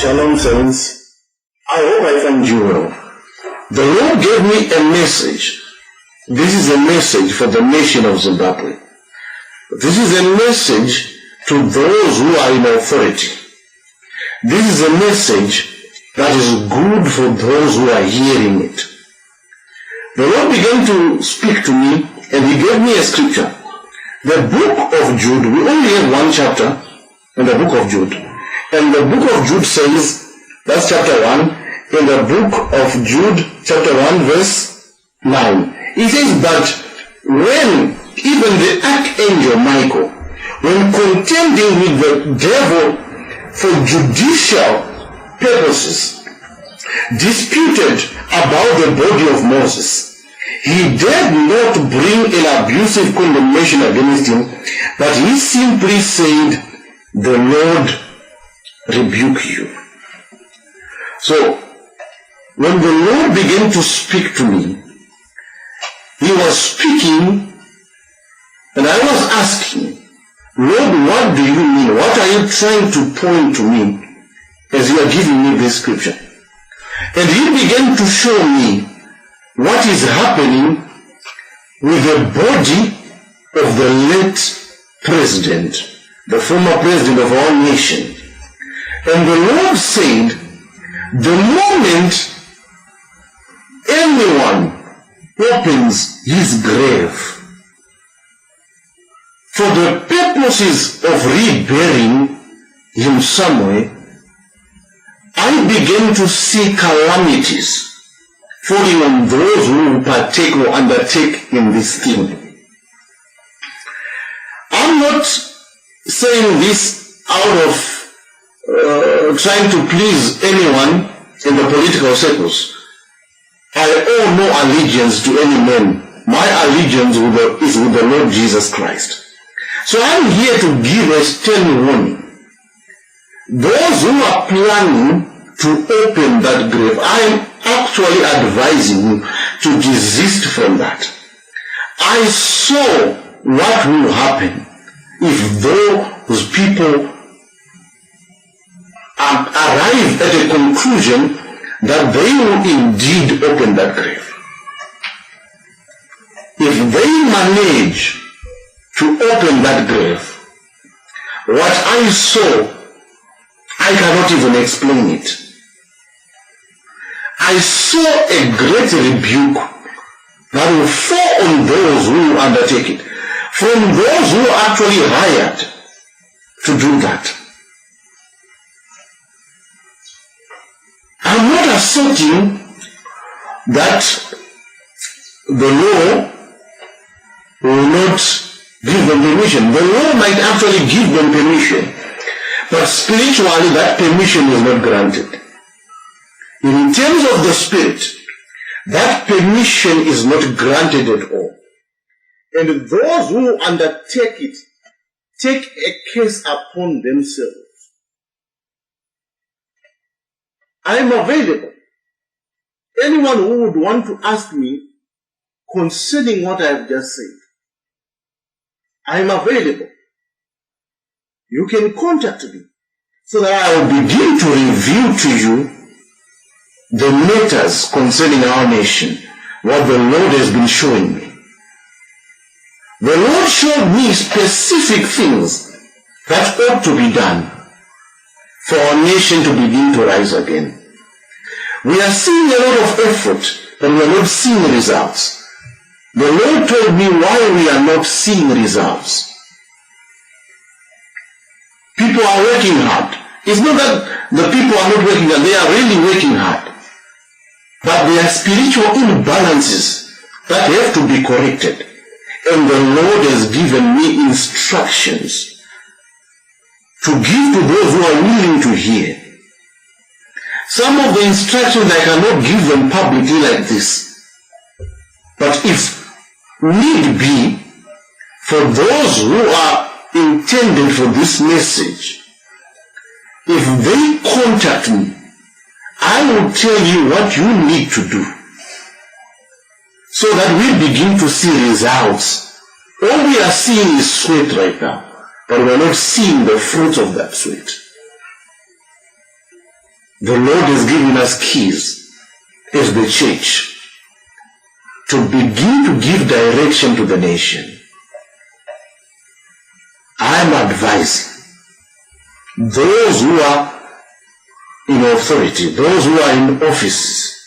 Shalom, saints. I hope I find you well. The Lord gave me a message. This is a message for the nation of Zimbabwe. This is a message to those who are in authority. This is a message that is good for those who are hearing it. The Lord began to speak to me and He gave me a scripture. The book of Jude, we only have one chapter in the book of Jude. And the book of Jude says, that's chapter 1, in the book of Jude, chapter 1, verse 9. It says that when even the archangel Michael, when contending with the devil for judicial purposes, disputed about the body of Moses, he dared not bring an abusive condemnation against him, but he simply said, "The Lord rebuke you." So, when the Lord began to speak to me, He was speaking, and I was asking, "Lord, what do you mean? What are you trying to point to me as you are giving me this scripture?" And He began to show me what is happening with the body of the late president, the former president of our nation. And the Lord said, the moment anyone opens his grave for the purposes of reburying him somewhere, I began to see calamities falling on those who partake or undertake in this thing. I'm not saying this out of trying to please anyone in the political circles. I owe no allegiance to any man. My allegiance is with the Lord Jesus Christ. So I'm here to give a stern warning. Those who are planning to open that grave, I'm actually advising you to desist from that. I saw what will happen if those people arrive at a conclusion that they will indeed open that grave. If they manage to open that grave, what I saw, I cannot even explain it. I saw a great rebuke that will fall on those who undertake it, from those who are actually hired to do that. I'm not asserting that the law will not give them permission. The law might actually give them permission, but spiritually that permission is not granted. In terms of the spirit, that permission is not granted at all. And those who undertake it take a case upon themselves. I am available. Anyone who would want to ask me concerning what I have just said, I am available. You can contact me so that I will begin to reveal to you the matters concerning our nation, what the Lord has been showing me. The Lord showed me specific things that ought to be done for our nation to begin to rise again. We are seeing a lot of effort, but we are not seeing results. The Lord told me why we are not seeing results. People are working hard. It's not that the people are not working hard, they are really working hard. But there are spiritual imbalances that have to be corrected. And the Lord has given me instructions to give to those who are willing to hear. Some of the instructions I cannot give them publicly like this. But if need be, for those who are intended for this message, if they contact me, I will tell you what you need to do so that we begin to see results. All we are seeing is sweat right now, but we are not seeing the fruit of that sweat. The Lord has given us keys as the church to begin to give direction to the nation. I am advising those who are in authority, those who are in office,